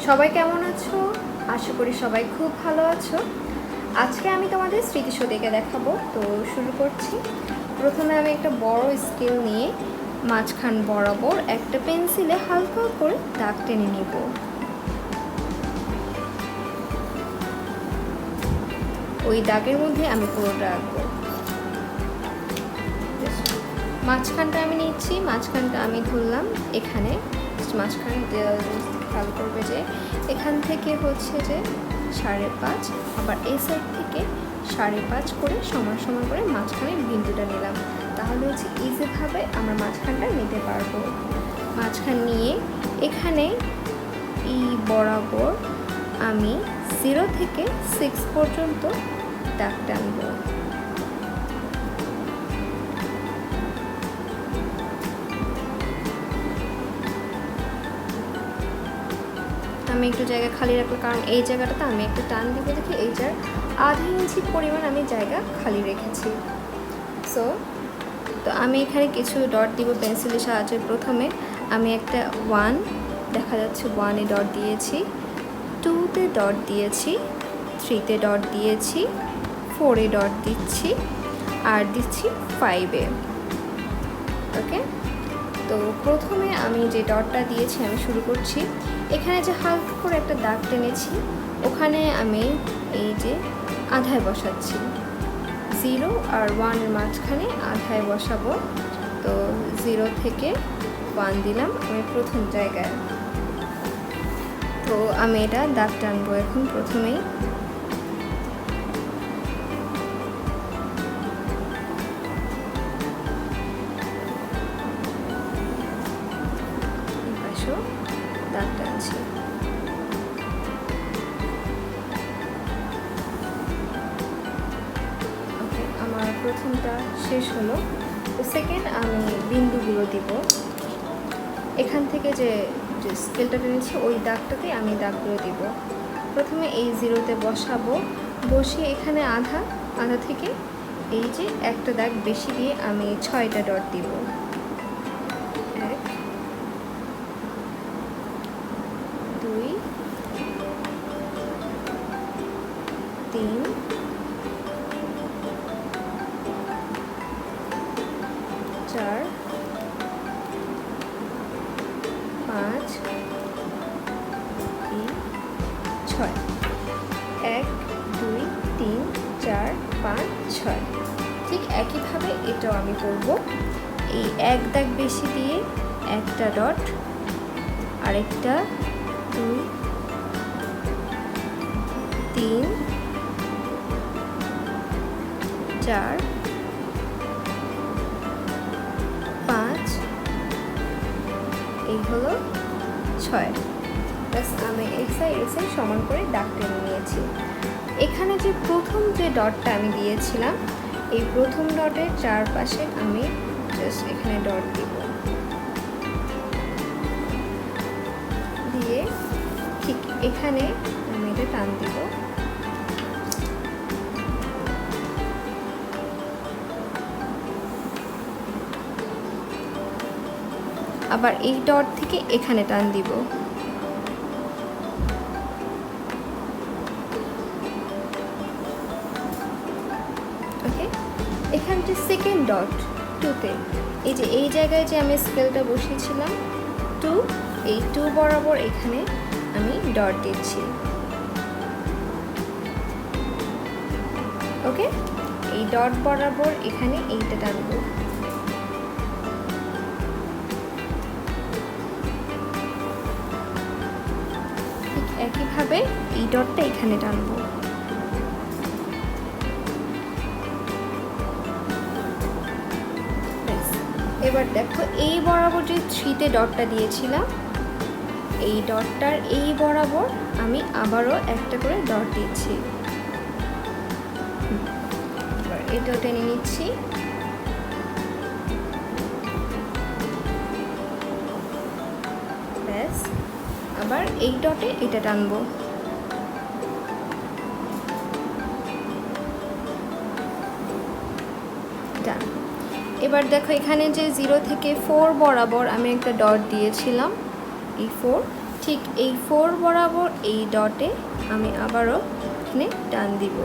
সবাই কেমন আছো? আশা করি সবাই খুব ভালো আছো। আজকে আমি তোমাদের স্মৃতিশো দেখে দেখাবো। তো শুরু করছি। প্রথমে আমি একটা বড় স্কেল নিয়ে মাঝখান বরাবর একটা পেন্সিলে হালকা করে দাগ টেনে নিব। ওই দাগের মধ্যে আমি পুরোটা আঁকবো। মাঝখানটা আমি নিচ্ছি, মাঝখানটা আমি ধরলাম এখানে। মাঝখান খেয়াল করবে যে এখান থেকে হচ্ছে যে 5.5, আবার এই সাইড থেকে 5.5 করে সমান সমান করে মাঝখানে বিন্দুটা নিলাম। তাহলে হচ্ছে ইজিভাবে আমরা মাঝখানটা নিতে পারবো। মাঝখান নিয়ে এখানে ই বরাবর আমি 0 থেকে 6 পর্যন্ত দাগ টানবো। আমি একটু জায়গা খালি রাখবো, কারণ এই জায়গাটাতে আমি একটু টান দিব। দেখি এই জায়গার আধা ইঞ্চি পরিমাণ আমি জায়গা খালি রেখেছি। তো আমি এখানে কিছু ডট দিব পেন্সিলের সাহায্যে। প্রথমে আমি একটা 1 দেখা যাচ্ছে 1-এ ডট দিয়েছি, 2-তে ডট দিয়েছি, 3-তে ডট দিয়েছি, 4-এ ডট দিচ্ছি, আর দিচ্ছি 5-এ। ওকে, তো প্রথমে আমি যে ডটটা দিয়েছি আমি শুরু করছি। এখানে যে হালকা করে একটা দাগ টেনেছি ওখানে আমি এই যে আধায় বসাচ্ছি। 0 আর 1-এর মাঝখানে আধায় বসাবো। তো 0 থেকে 1 দিলাম আমি প্রথম জায়গায়। তো আমি এটা দাগ টানবো এখন। প্রথমেই দাগ টানছি। ওকে, আমার প্রথমটা শেষ হলো। তো সেকেন্ড আমি বিন্দুগুলো দিব। এখান থেকে যে স্কেলটা টেনেছি ওই দাগটাতে আমি দাগগুলো দিব। প্রথমে এই 0-তে বসাবো, বসিয়ে এখানে আধা থেকে এই যে একটা দাগ বেশি দিয়ে আমি 6টা ডট দিব। 1, 2, 3, 4, 5, 6। 1, 2, 3, 4, 5, 6। ঠিক একইভাবে এটাও আমি করব। এই এক দাগ বেশি দিয়ে একটা ডট, আরেকটা, 2, 3, 4, 5, এই হলো 6। প্লাস আমি এসআই সমান করে দাগ টেনে নিয়েছি। এখানে যে প্রথম যে ডটটা আমি দিয়েছিলাম এই প্রথম ডটের চারপাশে আমি জাস্ট এখানে ডট দিব, দিয়ে ঠিক এখানে আমি এটা টান দিব। আবার এই ডট থেকে এখানে টান দিব। ওকে, এখানে যে সেকেন্ড ডট 2-তে এই যে এই জায়গায় যে আমি স্কেলটা বসিয়েছিলাম 2, এই 2 বরাবর এখানে আমি ডট দিচ্ছি। ওকে, এই ডট বরাবর এখানে এইটা টানবো। ঠিক একইভাবে এই ডটটা এখানে টানবো। এবার দেখো এই বরাবর যে 3-তে ডটটা দিয়েছিলাম এই ডটটার এই বরাবর আমি আবারও একটা করে ডট দিচ্ছি। এবার এটাও টেনে নিচ্ছি। ব্যাস, আবার এই ডটে এটা টানবো। ডান। এবার দেখো এখানে যে 0 থেকে 4 বরাবর আমি একটা ডট দিয়েছিলাম, এই 4 ঠিক এই 4 বরাবর এই ডটে আমি আবারও এখানে টান দিব,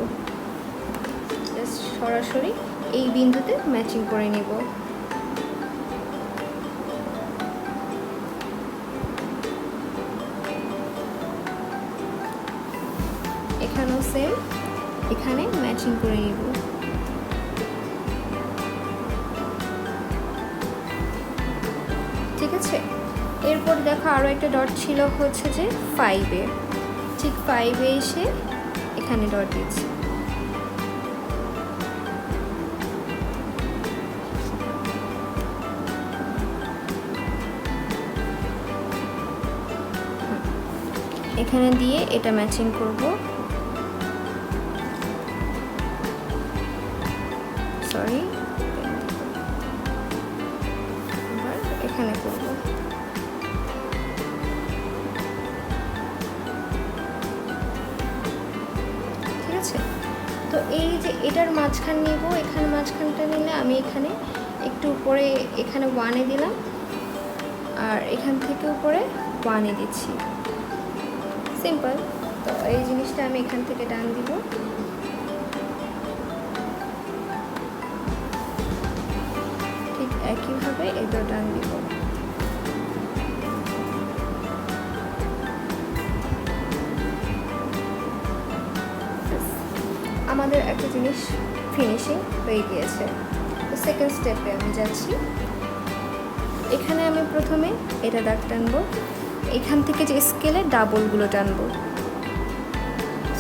জাস্ট সরাসরি এই বিন্দুতে ম্যাচিং করে নিব। এখানেও সেম, এখানে ম্যাচিং করে নিব। ঠিক আছে, এরপর দেখো আরও একটা ডট ছিল হচ্ছে যে 5-এ, ঠিক 5-এ এসে এখানে ডট দিচ্ছি। এখানে দিয়ে এটা ম্যাচিং করব, সরি আবার এখানে করব। ঠিক আছে, তো এই যে এটার মাঝখান নিব, এখানে মাঝখানটা নিলে আমি এখানে একটু উপরে এখানে 1-এ দিলাম, আর এখান থেকে উপরে 1-এ দিচ্ছি, সিম্পল। তো এই জিনিসটা আমি এখান থেকে টান দিব, ঠিক একইভাবে এটাও টান দিব। আমাদের একটা জিনিস ফিনিশিং হয়ে গিয়েছে। তো সেকেন্ড স্টেপে আমি যাচ্ছি। এখানে আমি প্রথমে এটা দাগ টানবো, এখান থেকে যে স্কেলে ডাবলগুলো টানবো,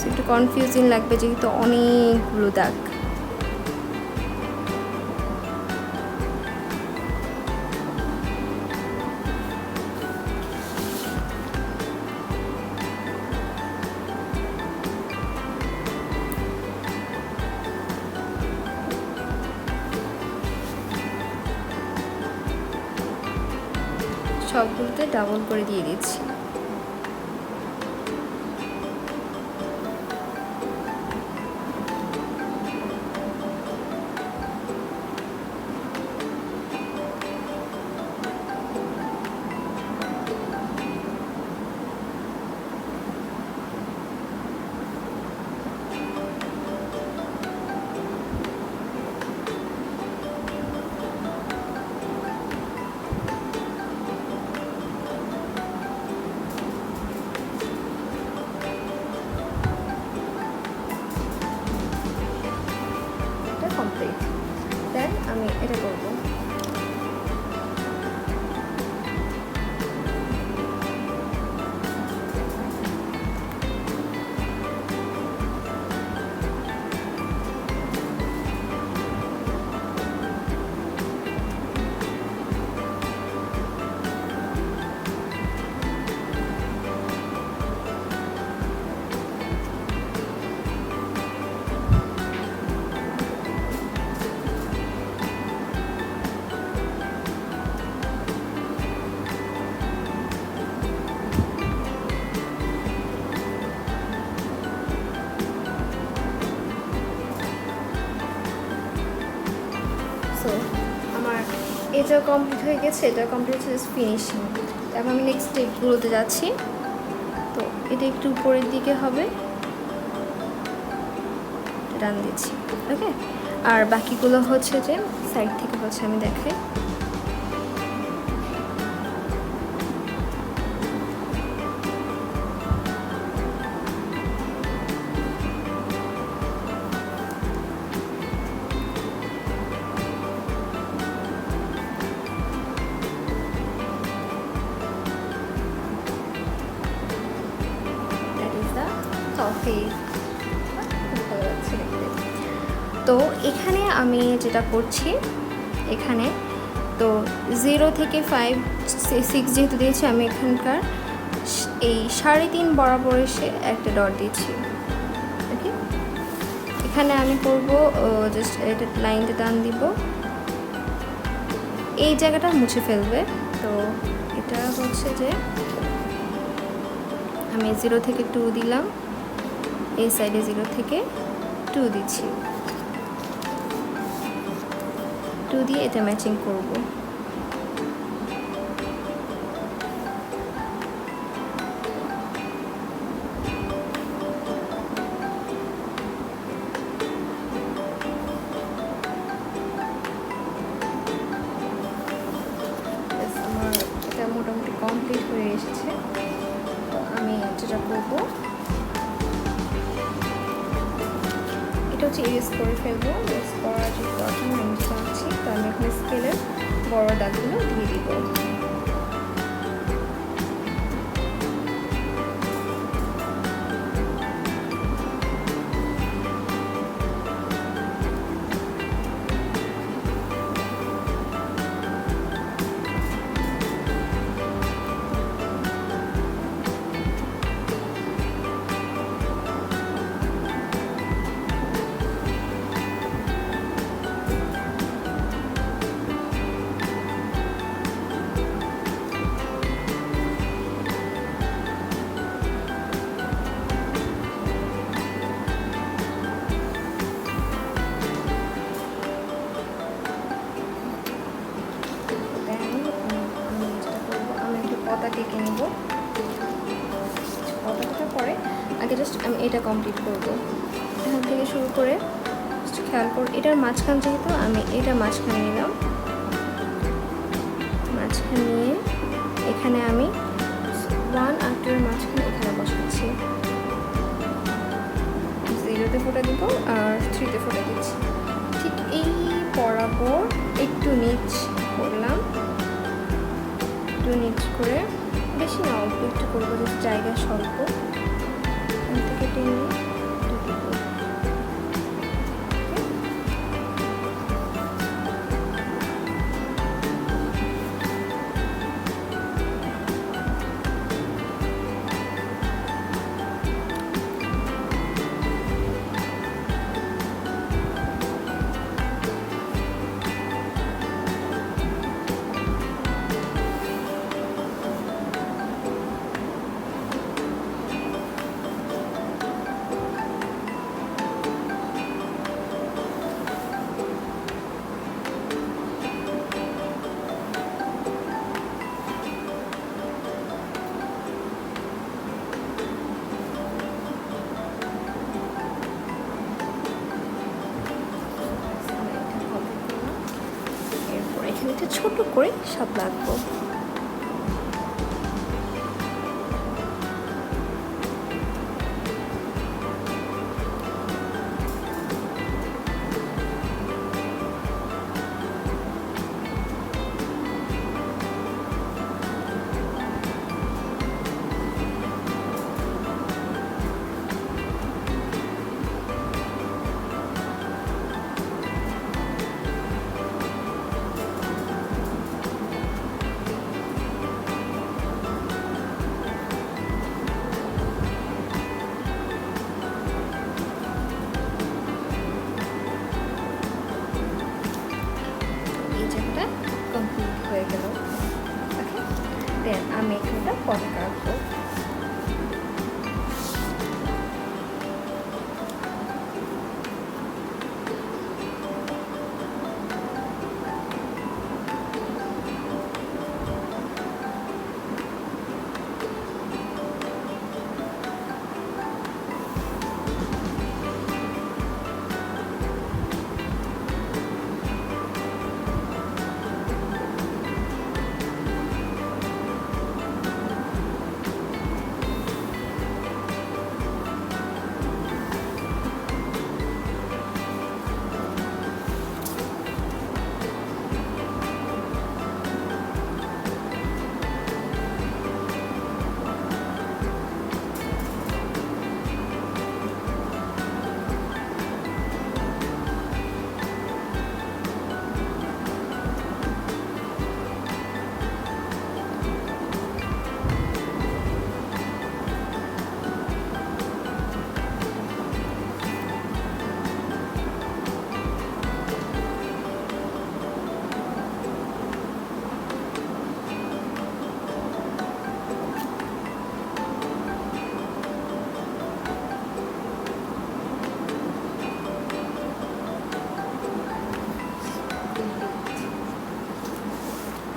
একটু কনফিউজিং লাগবে যেহেতু অনেকগুলো দাগ। সবগুলোতে ডাবল করে দিয়ে দিচ্ছি। কমপ্লিট, দেন আমি এটা করব। সো আমার এটা কমপ্লিট হয়ে গেছে, এটা কমপ্লিট হচ্ছে ফিনিশিং। তারপর আমি নেক্সট স্টেপগুলোতে যাচ্ছি। তো এটা একটু উপরের দিকে হবে, টান দিচ্ছি, ওকে। আর বাকিগুলো হচ্ছে যে সাইড থেকে হচ্ছে আমি দেখাই। তো এখানে আমি যেটা করছি, এখানে তো 0 থেকে 5 6 যেহেতু দিয়েছি, আমি এখানকার এই 3.5 বরাবর এসে একটা ডট দিচ্ছি, ওকে। এখানে আমি করব জাস্ট এটা লাইনটা টান দিব, এই জায়গাটা মুছে ফেলবে। তো এটা হচ্ছে যে আমি 0 থেকে 2 দিলাম, এই সাইডে 0 থেকে 2 দিচ্ছি, 2 দিয়ে এটা ম্যাচিং করব। যেটা করবো এটা হচ্ছে ইরেজ করে ফেলবো। ইরেজ করার যে দরকার আমি চাচ্ছি, তো আমি এখন স্কেলের বড় দাগগুলো দিয়ে দিব। পতা কেটে নেব। পতাটা পরে আগে জাস্ট আমি এটা কমপ্লিট করব। এখান থেকে শুরু করে খেয়াল করব, এটার মাঝখান যেহেতু আমি এটা মাঝখানে নিলাম, মাঝখানে নিয়ে এখানে আমি 1 আর 2 এর মাঝখানে এখানে বসাচ্ছি। 0-তে ফোঁটা দিব আর 3-তে ফোঁটা দিচ্ছি। ঠিক এই বরাবর একটু নিচ করলাম, একটু নিচ করে, বেশি না অল্প একটু করবো, যদি জায়গা স্বল্প, এখান থেকে টেনে এটা ছোট করে সব লাগবো। কমপ্লিট হয়ে গেল। ওকে, দেন আমি এখানটা পতাকা আঁকবো।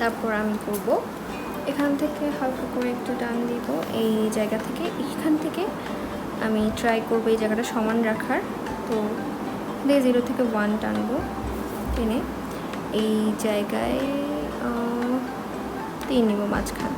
তারপর আমি করব এখান থেকে হালকা করে একটু টান দিব, এই জায়গা থেকে, এখান থেকে আমি ট্রাই করব এই জায়গাটা সমান রাখার। তো 0 থেকে 1 টানবো, টেনে এই জায়গায় 3 নিব মাঝখান,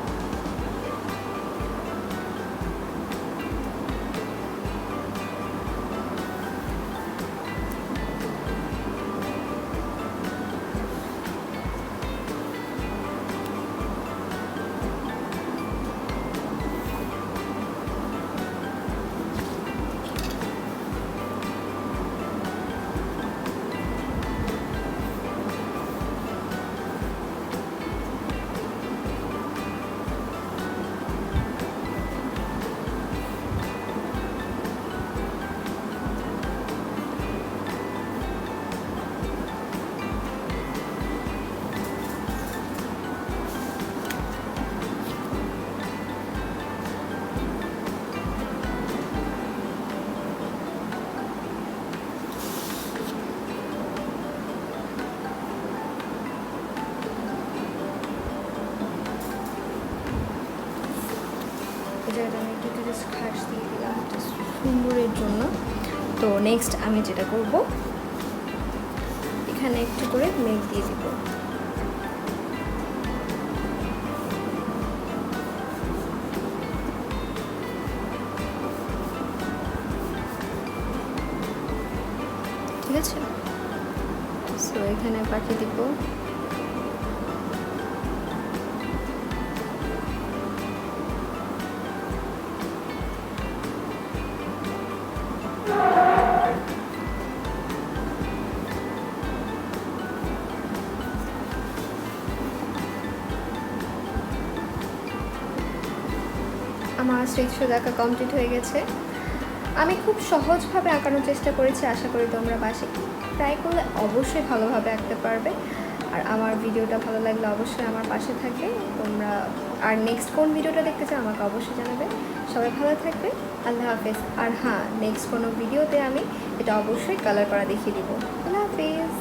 জায়গাটা আমি একটু জাস্ট ঘাস দিয়ে দিলাম জাস্ট সুন্দরের জন্য। তো নেক্সট আমি যেটা করব, এখানে একটু করে মেঘ দিয়ে দিব। ঠিক আছে, সো এখানে পাখি দিব। আমার স্ট্রিকশো আঁকা কমপ্লিট হয়ে গেছে। আমি খুব সহজভাবে আঁকানোর চেষ্টা করেছি, আশা করি তোমরা বাসায় ট্রাই করলে অবশ্যই ভালোভাবে আঁকতে পারবে। আর আমার ভিডিওটা ভালো লাগলে অবশ্যই আমার পাশে থাকবে তোমরা। আর নেক্সট কোন ভিডিওটা দেখতে চাও আমাকে অবশ্যই জানাবে। সবাই ভালো থাকবে, আল্লাহ হাফেজ। আর হ্যাঁ, নেক্সট কোনো ভিডিওতে আমি এটা অবশ্যই কালার করা দেখিয়ে দিব। আল্লাহ হাফেজ।